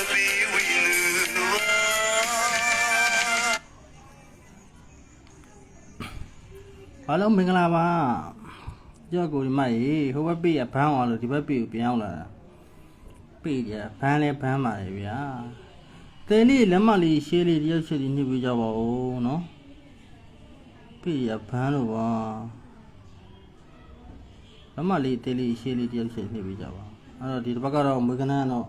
အားလုံးမင်္ဂလာပါကြောက်ကိုဒီမကြီးဟိုဘက်ပြေးရဘန်းအောင်လို့ဒီဘက်ပြေးကိုပြန်အောင်လာတာပြေးကြဘန်းလဲဘန်းပါလေဗျာတဲလေးလက်မလေးရှေးလေးတယောက်ချက်လေးညှိပေးကြပါဦးနော်ပြေးရဘန်းလို့ပါလက်မလေးတဲလေးရှေးလေးတယောက်ချက်ညှိပေးကြပါအဲ့တော့ဒီတစ်ပတ်ကတော့မွေးကနန်းတော့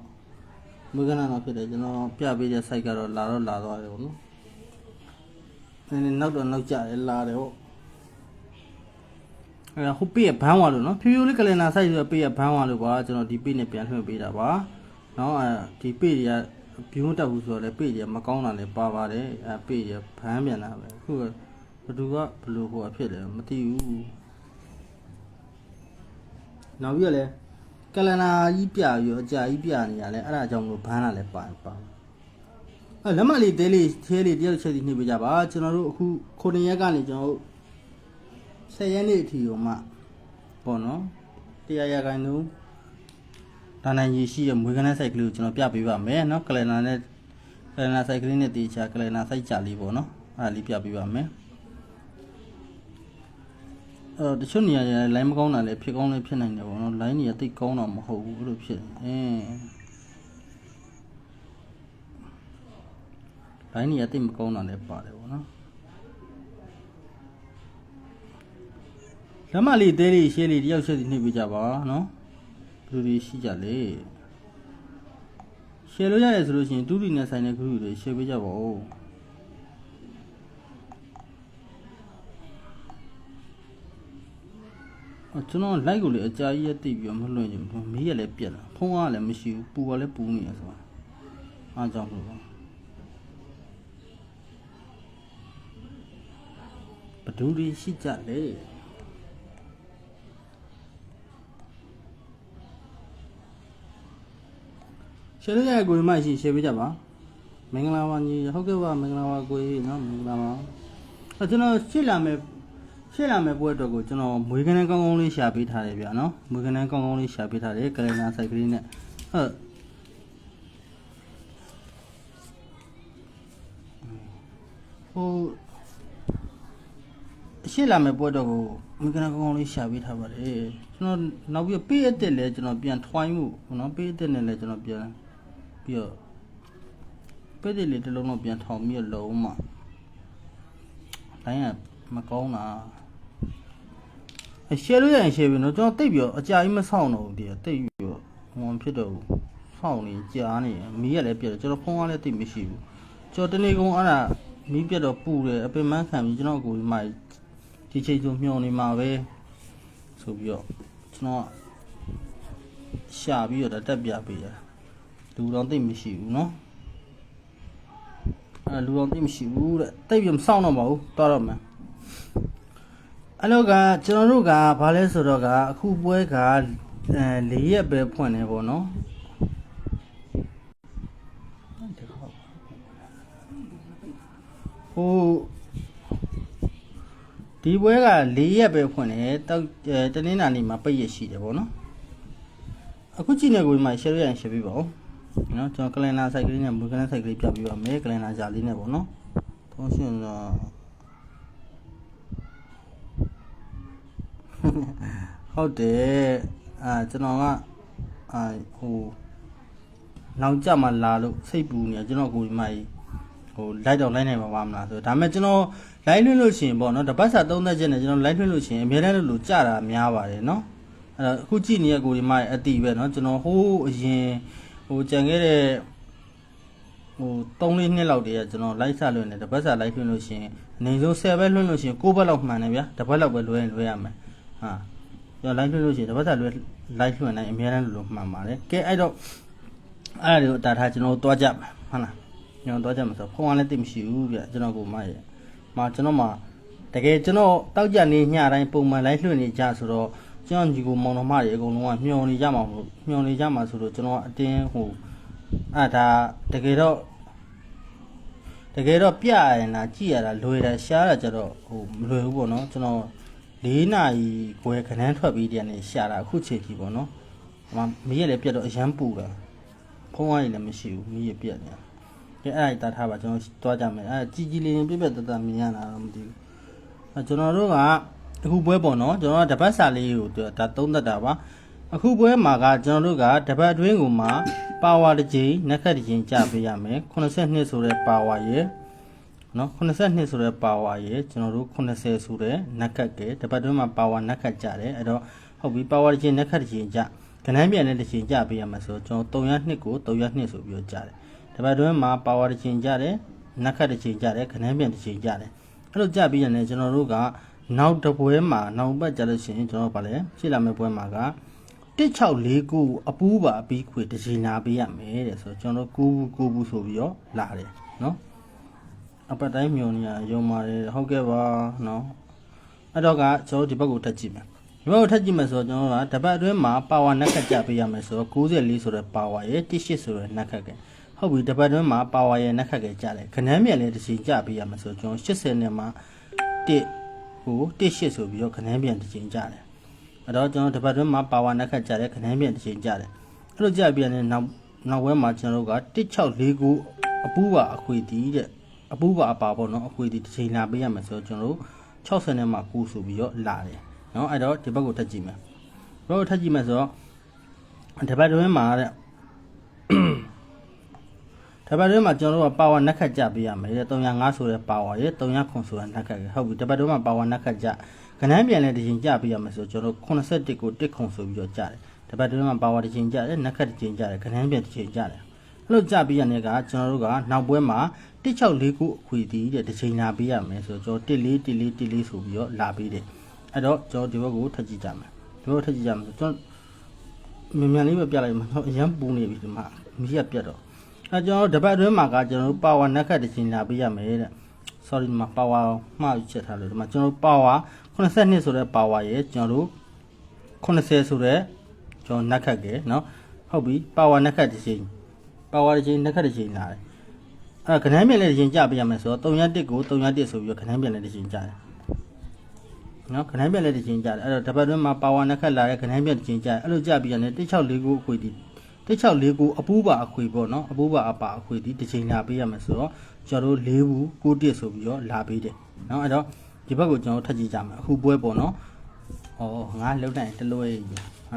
ဖြစ်တယ်ကျွန်တော်ပြပေးတဲ့ site ကတော့လာသွားတယ်ပေါ့နော်နည်းနောက်တော့နောက်ကြတယ်လာတယ်ပေါ့ဟိုပေးရဘန်းသွားလို့နော်ဖြူဖြူလေးကလင်နာဆိုင်ဆိုပေးရဘန်းသွားလို့ကွာကျွန်တော်ဒီပေးနဲ့ပြန်လွှင့်ပေးတာပါနော်ဒီပေးတွေကဘီုံတက်ဘူးဆိုတော့လေပေးတွေမကောင်းတာလည်းပါပါတယ်ပေးတွေဘန်းပြန်တာပဲအခုဘသူကဘလို့ဟိုဖြစ်တယ်မသိဘူးနောက်ပြီးတော့လေကလင်နာကြီးပြပြီးအကြာကြီးပြနေရလဲအဲ့ဒါကြောင့်မလို့ဘန်းတာလည်းပါလက်မလေးတဲလေးသေးလေးတယောက်ချက်စီနှိပ်ပေးကြပါကျွန်တော်တို့အခု9ရက်ကနေကျွန်တော်တို့10ရက်နေ့အထိကိုမှပေါ့နော်တရားရခိုင်နှုန်းဒါနိုင်ရရှိရမွေးကနန်း site ကလေးကိုကျွန်တော်ပြပေးပါမယ်နော်ကလင်နာ site ကလေးနဲ့တေချာကလင်နာ site ကြလေးပေါ့နော်အဲ့ဒါလေးပြပေးပါမယ်တချို့နေရာတွေ line မကောင်းတာလည်းဖြစ်ကောင်းလည်းဖြစ်နိုင်တယ်ပေါ့နော် line တွေကတိတ်ကောင်းတော့မဟုတ်ဘူးအဲ့လိုဖြစ်line တွေကတိတ်မကောင်းတာလည်းပါတယ်ပေါ့နော်လက်မလေးသေးလေးရှေးလေးတယောက်ချက်စီနှိပ်ပေးကြပါနော်ဘယ်လိုတွေရှိကြလဲရှယ်လို့ရတယ်ဆိုလို့ရှိရင်တူတီနဲ့ဆိုင်တဲ့ခရုတွေရှယ်ပေးကြပါဦးကျွန်တော် like ကိုလေအကြာကြီးရတိတ်ပြီးတော့မလွှင့်ချင်ဘူးမီးရလည်းပြက်လာဖုန်းကလည်းမရှိဘူးပူကလည်းပူနေရဆိုတာအားကြောင့်လို့ပါဘယ်သူတွေရှိကြလဲရှယ်လို့ရကိုမှရှိရှယ်ပေးကြပါမင်္ဂလာပါညီဟုတ်ကဲ့ပါမင်္ဂလာပါကိုကြီးနော်မင်္ဂလာပါကျွန်တော်ရှင်းလာမယ်ပွဲအတွက်ကိုကျွန်တော်မွေးကနန်းကောင်းကောင်းလေးရှာပေးထားတယ်ဗျာနော်မွေးကနန်းကောင်းကောင်းလေးရှာပေးထားတယ်ကလင်နာ site ကလေးနဲ့ဟိုရှင်းလာမယ်ပွဲအတွက်ကိုမွေးကနန်းကောင်းကောင်းလေးရှာပေးထားပါတယ်ကျွန်တော်နောက်ပြီးပေးအပ်တဲ့လဲကျွန်တော်ပြန်ထွိုင်းမှုနော်ပေးအပ်တဲ့နဲ့လဲကျွန်တော်ပြန်ပြီးတော့ပေးတဲ့လေတစ်လုံးတော့ပြန်ထောင်ပြီးတော့လုံးမှတိုင်းကမကောင်းတာရှယ်လို့ရရင်ရှယ်ပြီနော်ကျွန်တော်တိတ်ပြီးတော့အကြာကြီးမဆောင်းတော့ဘူးတည်းတိတ်ပြီးတော့ဟိုဖြစ်တော့ဆောင်းနေကြားနေမီးရလည်းပြတ်တယ်ကျွန်တော်ဖုန်းကလည်းတိတ်မရှိဘူးကျွန်တော်တနေ့ကုန်အဲ့ဒါမီးပြတ်တော့ပူတယ်အပင်မခံပြီးကျွန်တော်ကိုဒီမှာဒီချိန်ဆိုမျောနေမှာပဲဆိုပြီးတော့ကျွန်တော်ရှာပြီးတော့တက်ပြပေးရလူတော်တိတ်မရှိဘူးနော်လူတော်တိတ်မရှိဘူးတဲ့တိတ်ပြီးမဆောင်းတော့ပါဘူးတော်တော့မယ်အဲ့တော့ကကျွန်တော်တို့ကဘာလဲဆိုတော့ကအခုပွဲက4ရက်ပဲဖွင့်နေပေါ့နော်ဟိုဒီပွဲက4ရက်ပဲဖွင့်နေတောက်တနင်္လာနေ့မှာပိတ်ရရှိတယ်ပေါ့နော်အခုကြည့်နေကိုဒီမှာ share ရရင် share ပေးပါဦးနော်ကျွန်တော်ကလင်နာ site ကလေးနဲ့မွေးကနန်း site ကလေးပြပေးပါမယ်ကလင်နာဂျာလေးနဲ့ပေါ့နော်သုံးရှင်တော့ဟုတ်တယ်ကျွန်တော်ကဟိုနောက်ကြမှာလာလို့စိတ်ပူနေကျွန်တော်ကိုဒီမှာဟိုလိုက်တော့လိုက်နိုင်မှာပါမလားဆိုဒါပေမဲ့ကျွန်တော်လိုက်လွှင့်လို့ရှိရင်ပေါ့နော်တပတ်စာ30ချက်နဲ့ကျွန်တော်လိုက်လွှင့်လို့ရှိရင်အများတန်းလို့ကြတာများပါတယ်နော်အဲ့တော့အခုကြည့်နေတဲ့ကိုဒီမှာအတီးပဲနော်ကျွန်တော်ဟိုးအရင်ဟိုကြံခဲ့တဲ့ဟို3-4နှစ်လောက်တည်းကကျွန်တော်လိုက်ဆက်လွှင့်နေတပတ်စာလိုက်လွှင့်လို့ရှိရင်အနေဆုံး10ဘက်လွှင့်လို့ရှိရင်9ဘက်လောက်မှန်တယ်ဗျာတစ်ဘက်လောက်ပဲလွှဲရမယ်ကျွန်တော်လိုက်လွှင့်လို့ရှိရင်တပတ်စာလွှဲလိုက်လွှင့်နိုင်အများတန်းလို့မှန်ပါတယ်ကဲအဲ့တော့အဲ့ဒါတွေကိုတာထားကျွန်တော်သွားကြမှာဟုတ်လားကျွန်တော်သွားကြမှာဆိုဖုန်းကလည်းတိတ်မရှိဘူးဗျကျွန်တော်ကိုကျွန်တော်တကယ်ကျွန်တော်တောက်ကြနေညတိုင်းပုံမှန်လိုက်လွှင့်နေကြဆိုတော့ကျွန်တော်ညီကိုမောင်နှမတွေအကုန်လုံးကမျောနေကြမှာဆိုတော့ကျွန်တော်အတင်းဟိုဒါတကယ်တော့ပြရရင်ကြည့်ရတာလွယ်တာရှားတာကြတော့ဟိုမလွယ်ဘူးပေါ့နော်ကျွန်တော်4နာရီခွဲခဏန်းထွက်ပြီးတည်းနဲ့ရှာတာအခုချိန်ကြီးပေါ့နော်မီးရလည်းပြတ်တော့အရန်ပူတာ ဖုံးဝိုင်းလည်းမရှိဘူးမီးရပြက်နေကဲအဲ့ဒါတာထားပါကျွန်တော်တွားကြမယ်အဲ့ကြီးကြီးလေးပြပြတတမြင်ရတာတော့မသိဘူးအဲ့ကျွန်တော်တို့ကအခုပွဲပေါ့နော်ကျွန်တော်ကတပတ်စာလေးကိုဒါသုံးသက်တာပါအခုပွဲမှာကကျွန်တော်တို့ကတပတ်အတွင်းကိုမှပါဝါတစ်ချိန်နက်ခတ်တစ်ချိန်ကြပေးရမယ်82ဆိုတဲ့ပါဝါရဲ့နော်82ဆိုတဲ့ပါဝါရဲ့ကျွန်တော်တို့80ဆိုတဲ့နက်ခတ်ကဲတပတ်အတွင်းမှာပါဝါနက်ခတ်ကြတယ်အဲ့တော့ဟုတ်ပြီပါဝါတစ်ချိန်နက်ခတ်တစ်ချိန်ကြခဏပြန်တဲ့တစ်ချိန်ကြပေးရမှာဆိုကျွန်တော်302ကို302ဆိုပြီးကြတယ်တပတ်အတွင်းမှာပါဝါတစ်ချိန်ကြတယ်နက်ခတ်တစ်ချိန်ကြတယ်ခဏပြန်တစ်ချိန်ကြတယ်အဲ့လိုကြပြီးရတယ်ကျွန်တော်တို့ကနောက်တစ်ပွဲမှာနောက်ပတ်ကြလို့ရှိရင်ကျွန်တော်ဗာလဲရှေ့လာမယ့်ပွဲမှာက1649အပူးပါပြီးခွေတစ်ချိန်နာပေးရမယ်တဲ့ဆိုတော့ကျွန်တော်9ဘူးဆိုပြီးတော့လာတယ်နော်အပတ်တိုင်းမျိုးနေရရုံပါတယ်ဟုတ်ကဲ့ပါနော်အဲ့တော့ကကျွန်တော်ဒီဘက်ကိုထပ်ကြည့်မယ်ဒီဘက်ကိုထပ်ကြည့်မယ်ဆိုတော့ကျွန်တော်ကတပတ်အတွင်းမှာပါဝါနက်ခတ်ကြပေးရမယ်ဆိုတော့94ဆိုတဲ့ပါဝါရဲ့18ဆိုတဲ့နက်ခတ်ကဟုတ်ပြီတပတ်အတွင်းမှာပါဝါရဲ့နက်ခတ်ကကြတယ်ခဏမ်းမြန်လေးတစ်ချိန်ကြပေးရမယ်ဆိုတော့ကျွန်တော်80နဲ့မှာ1ကို18ဆိုပြီးတော့ခဏမ်းမြန်တစ်ချိန်ကြတယ်အဲ့တော့ကျွန်တော်တပတ်အတွင်းမှာပါဝါနက်ခတ်ကြတယ်ခဏမ်းမြန်တစ်ချိန်ကြတယ်အဲ့လိုကြပြီးရင်နောက်ဝဲမှာကျွန်တော်တို့က1649အပူးပါအခွေတီးတဲ့အပူးပါအပါပေါ့နော်အခွေတီးတစ်ချိန်လာပေးရမယ်ဆိုတော့ကျွန်တော်တို့60နဲ့မှာ9ဆိုပြီးတော့လာတယ်နော်အဲ့တော့ဒီဘက်ကိုထပ်ကြည့်မယ်ဘက်ကိုထပ်ကြည့်မယ်ဆိုတော့ဒီဘက်တွင်းမှာတဲ့ဒီဘက်တွင်းမှာကျွန်တော်တို့ကပါဝါနက်ခတ်ကြပေးရမယ်တဲ့305ဆိုတဲ့ပါဝါရဲ့300ခွန်ဆိုတဲ့နက်ခတ်ဟုတ်ပြီဒီဘက်တွင်းမှာပါဝါနက်ခတ်ကြခဏပြန်လဲတစ်ချိန်ကြပေးရမယ်ဆိုတော့ကျွန်တော်81ကို1ခွန်ဆိုပြီးတော့ကြတယ်ဒီဘက်တွင်းမှာပါဝါတစ်ချိန်ကြတယ်နက်ခတ်တစ်ချိန်ကြတယ်ခဏပြန်တစ်ချိန်ကြတယ်အဲ့လိုကြပေးရတဲ့ကကျွန်တော်တို့ကနောက်ပွဲမှာ1649အခွေတီးတဲ့တစ်ချိန်လာပေးရမယ်ဆိုတော့ကျွန်တော်1414ဆိုပြီးတော့လာပေးတယ်အဲ့တော့ကျွန်တော်ဒီဘက်ကိုထပ်ကြည့်ကြမယ်ဒီဘက်ထပ်ကြည့်ကြမယ်ကျွန်တော်မြန်လေးပဲပြလိုက်မှာတော့အရန်ပူနေပြီဒီမှာမီးရပြတ်တော့အဲကျွန်တော်တို့တပတ်အတွင်းမှာကကျွန်တော်တို့ပါဝါနက်ခတ်တစ်ချိန်လာပေးရမယ်တဲ့ sorry ဒီမှာပါဝါမှားချက်ထားလို့ဒီမှာကျွန်တော်တို့ပါဝါ82ဆိုတဲ့ပါဝါရဲ့ကျွန်တော်တို့80ဆိုတဲ့ကျွန်တော်နက်ခတ်ကဲเนาะဟုတ်ပြီပါဝါနက်ခတ်တစ်ချိန်ပါဝါတစ်ချိန်နက်ခတ်တစ်ချိန်လာတယ်အဲခဏန်းပြန်လေးတစ်ချိန်ကြပေးရမယ်ဆိုတော့301ကို301ဆိုပြီးတော့ခဏန်းပြန်လေးတစ်ချိန်ကြတယ်နော်ခဏပြန်လက်တစ်ချိန်ကြတယ်အဲ့တော့တပတ်တွင်းမှာပါဝါနက်ခတ်လာတဲ့ခဏပြန်တစ်ချိန်ကြတယ်အဲ့လိုကြပြီးရတယ်1649အခွေတီ1649အပူးပါအခွေပေါ့နော်အပူးပါအပါအခွေတီတစ်ချိန်လာပေးရမယ်ဆိုတော့ကျွန်တော်တို့4ဘူး91ဆိုပြီးတော့လာပေးတယ်နော်အဲ့တော့ဒီဘက်ကိုကျွန်တော်ထပ်ကြည့်ကြမယ်အခုပွဲပေါ့နော်ဩငါလှုပ်တိုင်းတလွဲကြီးဟာ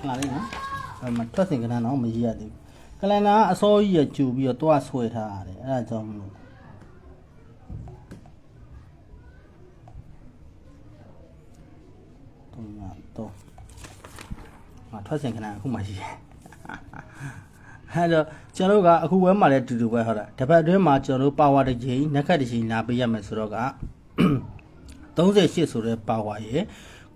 လာလေးနော်အဲ့မှာထွက်စင်ကနန်းတော့မရရသေးဘူးကလန်နာအစောကြီးရကျူပြီးတော့တွားဆွဲထားရတယ်အဲ့ဒါကြောင့်မလို့တော့ထွက်စင်ခဏအခုမှရှိတယ်အဲ့တော့ကျွန်တော်တို့ကအခုဝဲမှာလည်းတူတူပဲဟုတ်လားတပတ်အတွင်းမှာကျွန်တော်တို့ပါဝါတစ်ချိန်နက်ခတ်တစ်ချိန်လာပေးရမယ်ဆိုတော့က38ဆိုတဲ့ပါဝါရဲ့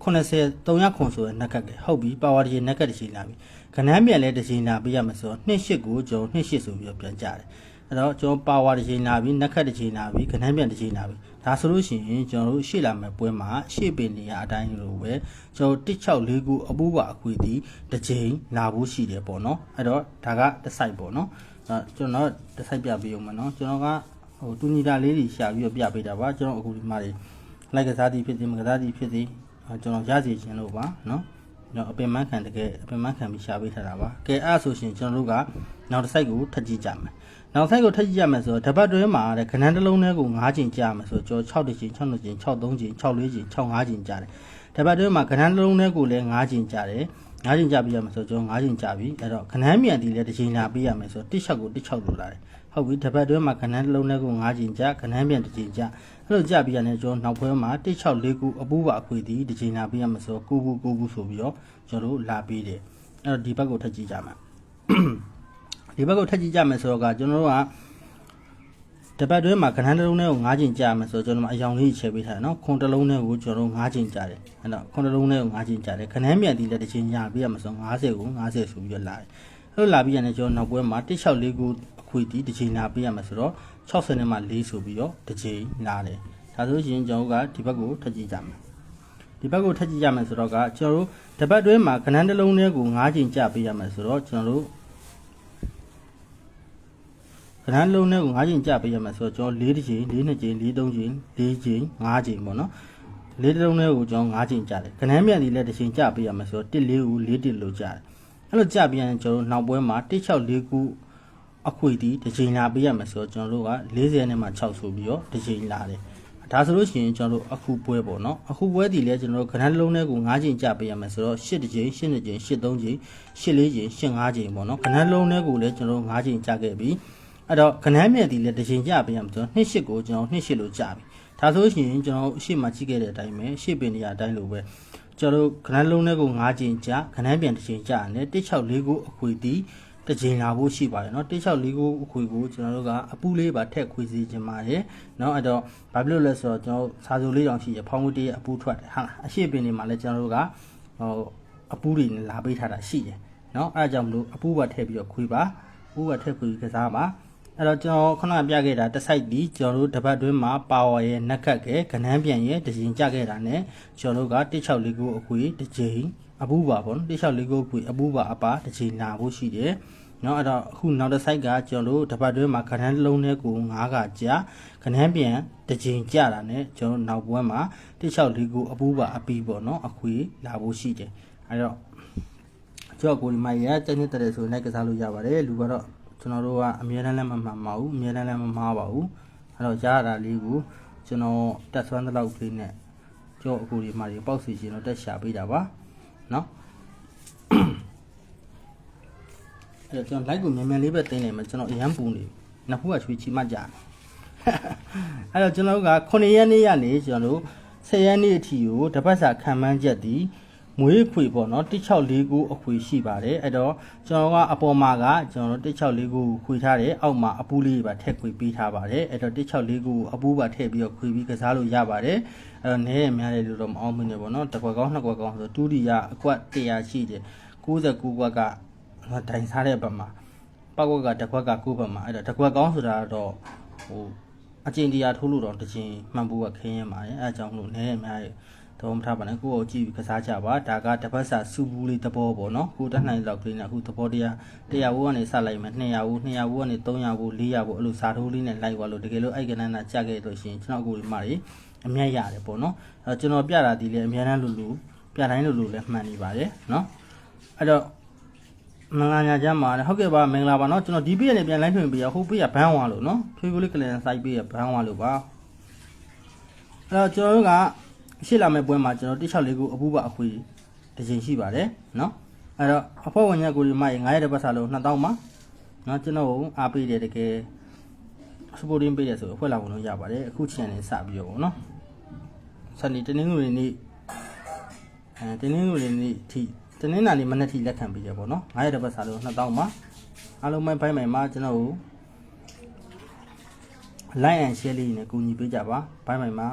80 300ခွန်ဆိုတဲ့နက်ခတ်ကဟုတ်ပြီပါဝါတစ်ချိန်နက်ခတ်တစ်ချိန်လာပြီခဏမ်းပြန်လဲတစ်ချိန်လာပေးရမယ်ဆိုတော့28ကိုကျွန်တော်28ဆိုပြီးတော့ပြန်ကြတယ်အဲ့တော့ကျွန်တော်ပါဝါတစ်ချိန်လာပြီနက်ခတ်တစ်ချိန်လာပြီခဏမ်းပြန်တစ်ချိန်လာပြီဒါဆိုလို့ရှိရင်ကျွန်တော်တို့ရှေ့လာမယ့်ပွဲမှာရှေ့ပင်နေရအတိုင်းလိုပဲကျွန်တော်1649အပူးပါအခွေတီတစ်ချိန်လာဖို့ရှိတယ်ပေါ့နော်အဲ့တော့ဒါကတစ်ဆိုင်ပေါ့နော်ကျွန်တော်တစ်ဆိုင်ပြပေးအောင်မနော်ကျွန်တော်ကဟိုတူညီတာလေးတွေရှာပြီးတော့ပြပေးတာပါကျွန်တော်အခုဒီမှာလိုက်ကစားသည်ဖြစ်သည်မကစားသည်ဖြစ်သည်ကျွန်တော်ရစီခြင်းလို့ပါနော်ကျွန်တော်အပင်မခံတကယ်အပင်မခံပြီးရှာပေးထားတာပါကဲအဲ့ဆိုရှင်ကျွန်တော်တို့ကနောက်တစ်ဆိုင်ကိုထပ်ကြည့်ကြမယ်နောက်ဆိုင်ကိုထပ်ကြည့်ရမယ်ဆိုတော့တပတ်တွင်းမှာတဲ့ခဏန်းတစ်လုံးထဲကို9ချိန်ကြာမယ်ဆိုတော့ကျွန်တော်6ချိန်6ချိန်6 3ချိန်6 4ချိန်6 5ချိန်ကြာတယ်တပတ်တွင်းမှာခဏန်းတစ်လုံးထဲကိုလည်း9ချိန်ကြာတယ်9ချိန်ကြာပြီးရမယ်ဆိုတော့ကျွန်တော်9ချိန်ကြာပြီအဲ့တော့ခဏန်းမြန်တီလည်းတစ်ချိန်လာပေးရမယ်ဆိုတော့16ကို16လိုလာတယ်ဟုတ်ပြီတပတ်တွင်းမှာခဏန်းတစ်လုံးထဲကို9ချိန်ကြာခဏန်းမြန်တစ်ချိန်ကြာအဲ့လိုကြာပြီးရတယ်ကျွန်တော်နောက်ပွဲမှာ1649အပူးပါအခွေတီတစ်ချိန်လာပေးရမယ်ဆိုတော့9ဘူးဆိုပြီးတော့ကျွန်တော်တို့လာပေးတယ်အဲ့တော့ဒီဘက်ကိုထပ်ကြည့်ကြမယ်ဒီဘက်ကိုထပ်ကြည့်ကြမယ်ဆိုတော့ကကျွန်တော်တို့ကတပတ်တွင်းမှာခဏန်းတစ်လုံးထဲကို9ချိန်ကြာမယ်ဆိုတော့ကျွန်တော်အယောင်လေးချဲပေးထားတယ်နော်ခွန်တစ်လုံးထဲကိုကျွန်တော်တို့9ချိန်ကြာတယ်အဲ့တော့ခွန်တစ်လုံးထဲကို9ချိန်ကြာတယ်ခဏန်းမြန်တီလည်းတစ်ချိန်ကြာပေးရမယ်ဆိုတော့90ကို90ဆိုပြီးတော့လာတယ်အဲ့လိုလာပြီးရတယ်ကျွန်တော်နောက်ပွဲမှာ1649အခွေတီတစ်ချိန်လာပေးရမယ်ဆိုတော့60နဲ့မှ4ဆိုပြီးတော့တစ်ချိန်လာတယ်ဒါဆိုရင်ကျွန်တော်ကဒီဘက်ကိုထပ်ကြည့်ကြမယ်ဒီဘက်ကိုထပ်ကြည့်ကြမယ်ဆိုတော့ကကျွန်တော်တို့တပတ်တွင်းမှာခဏန်းတစ်လုံးထဲကို9ချိန်ကြာပေးရမယ်ဆိုတော့ကျွန်တော်တို့ခဏလုံးနဲ့ကို9ချိန်ကြာပေးရမယ်ဆိုတော့ကျွန်တော်4ချိန်4နှစ်ချိန်4 3ချိန်4ချိန်5ချိန်ပေါ့နော်4လုံးနဲ့ကိုကျွန်တော်9ချိန်ကြာတယ်ခဏမြန်ဒီလည်းတစ်ချိန်ကြာပေးရမယ်ဆိုတော့1 4ကို4 1လို့ကြာတယ် အဲ့လိုကြပြီးရင်ကျွန်တော်နောက်ပွဲမှာ1649အခွေတီတစ်ချိန်လာပေးရမယ်ဆိုတော့ကျွန်တော်တို့က40နဲ့မှ6ဆိုပြီးတော့တစ်ချိန်လာတယ်ဒါဆိုလို့ရှိရင်ကျွန်တော်တို့အခုပွဲပေါ့နော်အခုပွဲဒီလဲကျွန်တော်တို့ခဏတစ်လုံးနဲ့ကို9ချိန်ကြပေးရမယ်ဆိုတော့8တစ်ချိန်8နှစ်ချိန်8 3ချိန်8 4ချိန်8 5ချိန်ပေါ့နော်ခဏတစ်လုံးနဲ့ကိုလည်းကျွန်တော်တို့9ချိန်ကြခဲ့ပြီအဲ့တော့ခဏမြက်ဒီလဲတစ်ချိန်ကြပေးရမယ်ဆိုတော့2 8ကိုကျွန်တော်2 8လို့ကြပြီဒါဆိုရှင်ကျွန်တော်အရှိမကြည့်ခဲ့တဲ့အတိုင်းပဲရှေ့ပင်နေရာအတိုင်းလိုပဲကျွန်တော်ခဏလုံးနဲ့ကို9ချိန်ကြာခဏပြန်တစ်ချိန်ကြာနဲ့1649အခွေတီတစ်ချိန်လာဖို့ရှိပါတယ်เนาะ1649အခွေကိုကျွန်တော်တို့ကအပူလေးပါထက်ခွေစီခြင်းပါတယ်เนาะအဲ့တော့ဘာဖြစ်လို့လဲဆိုတော့ကျွန်တော်စာစုလေးတောင်ရှိရဖောင်းဝတ်တည်းအပူထွက်တယ်ဟာအရှိပင်နေမှာလဲကျွန်တော်တို့ကအပူတွေနဲ့လာပေးထားတာရှိတယ်เนาะအဲ့ဒါကြောင့်မလို့အပူပါထည့်ပြီးတော့ခွေပါအပူပါထည့်ခွေကစားပါအဲ့တော့ကျွန်တော်ခုနကပြခဲ့တာတစ်ဆိုင်ဒီကျွန်တော်တို့တပတ်တွင်းမှာပါဝါရဲ့နက်ခတ်ကဲခဏန်းပြန်ရဲ့တစ်ချိန်ကြခဲ့တာ ਨੇ ကျွန်တော်တို့က1649အခွေတစ်ချိန်အပူပါပေါ့နော်1649အခွေအပူပါအပါတစ်ချိန်လာဖို့ရှိတယ်เนาะအဲ့တော့အခုနောက်တစ်ဆိုင်ကကျွန်တော်တို့တပတ်တွင်းမှာခဏန်းလုံးနဲ့ကို9ကကြာခဏန်းပြန်တစ်ချိန်ကြတာ ਨੇ ကျွန်တော်နောက်ပွဲမှာ1649အပူပါအပီးပေါ့နော်အခွေလာဖို့ရှိတယ်အဲ့တော့ကျွန်တော်ကိုဒီမှာရတက်နေတဲ့ဆိုလိုက်ကစားလို့ရပါတယ်လူကတော့ကျွန်တော်တို့ကအမြဲတမ်းလည်းမမှန်ပါဘူးအမြဲတမ်းလည်းမမှားပါဘူးအဲ့တော့ကြားရတာလေးကိုကျွန်တော်တက်ဆွမ်းတဲ့လောက်ကလေးနဲ့ကြောအခုဒီမှာပေါက်စီရှင်တော့တက်ရှာပေးတာပါเนาะအဲ့တော့ကျွန်တော် like ကိုမြန်မြန်လေးပဲတင်းနေမှာကျွန်တော်အရန်ပူနေနှစ်ဖူးကချွေချီမှကြာအဲ့တော့ကျွန်တော်တို့က9ရက်နေ့ကနေကျွန်တော်တို့10ရက်နေ့အထိကိုတပတ်စာခံမှန်းချက်ဒီမွေးခွေပေါ့နော်1649အခွေရှိပါတယ်အဲ့တော့ကျွန်တော်ကအပေါ်မှာကကျွန်တော်တို့1649ခွေထားတယ်အောက်မှာအပူလေးပါထည့်ခွေပေးထားပါတယ်အဲ့တော့1649အပူပါထည့်ပြီးတော့ခွေပြီးကစားလို့ရပါတယ်အဲ့တော့နည်းရများတယ်လို့တော့မအောင်မနေပေါ့နော်တစ်ခွက်ကောင်းနှစ်ခွက်ကောင်းဆိုတူဒီကအကွက်100ရှိတယ်69ခွက်ကဒိုင်စားတဲ့ဘက်မှာပောက်ခွက်ကတစ်ခွက်က9ဘက်မှာအဲ့တော့တစ်ခွက်ကောင်းဆိုတာတော့ဟိုအကျဉ်တရားထိုးလို့တော့တစ်ချိန်မှန်ဖို့ကခင်းရပါတယ်အဲ့အကြောင်းလို့နည်းရများတယ်တော့မထားပါနဲ့ကိုယ့်ကိုကြည့်ပြီးကစားကြပါဒါကတပတ်စာစူဘူးလေးသဘောပေါ့နော်ကိုတက်နိုင်လောက်ကလေးနဲ့အခုသဘောတရား100ဘူးကနေစလိုက်မယ်200ဘူး200ဘူးကနေ300ဘူး400ဘူးအဲ့လိုစာထိုးလေးနဲ့လိုက်သွားလို့တကယ်လို့အဲ့ကဏ္ဍနဲ့ကြက်ခဲ့လို့ရှိရင်ကျွန်တော်အခုဒီမှာတွေအမြတ်ရတယ်ပေါ့နော်အဲ့ကျွန်တော်ပြတာဒီလေအများတန်းလူပြတိုင်းလူလည်းမှန်နေပါတယ်နော်အဲ့တော့မင်္ဂလာညချမ်းပါနဲ့ဟုတ်ကဲ့ပါမင်္ဂလာပါနော်ကျွန်တော်ဒီပေးရနေပြန်လိုက်ထွင်ပေးရဟိုပေးရဘန်းဝါလို့နော်ဖွေးဖွေးလေးကလန်စိုက်ပေးရဘန်းဝါလို့ပါအဲ့တော့ကျွန်တော်တို့ကရှေ့လာမယ့်ပွဲမှာကျွန်တော်1649အပူပါအခွေတစ်ချိန်ရှိပါတယ်เนาะအဲ့တော့အဖွဲ့ဝင်ရက်ကိုဒီမှာ9ရက်တစ်ပတ်စာလုံး2000ပါเนาะကျွန်တော်အားပေးတယ်တကယ်စပိုတင်းပေးတယ်ဆိုအဖွဲ့လာဝင်လို့ရပါတယ်အခုချန်နေစပြီးတော့ဗောနော်စနေတနင်္ဂနွေနေ့တနင်္ဂနွေနေ့ထိတနင်္လာနေ့မနေ့ထိလက်ခံပေးရဗောနော်9ရက်တစ်ပတ်စာလုံး2000ပါအားလုံးပဲဖိုင်းမိုင်မှာကျွန်တော် like and share လေးနဲ့ကူညီပေးကြပါဖိုင်းမိုင်မှာ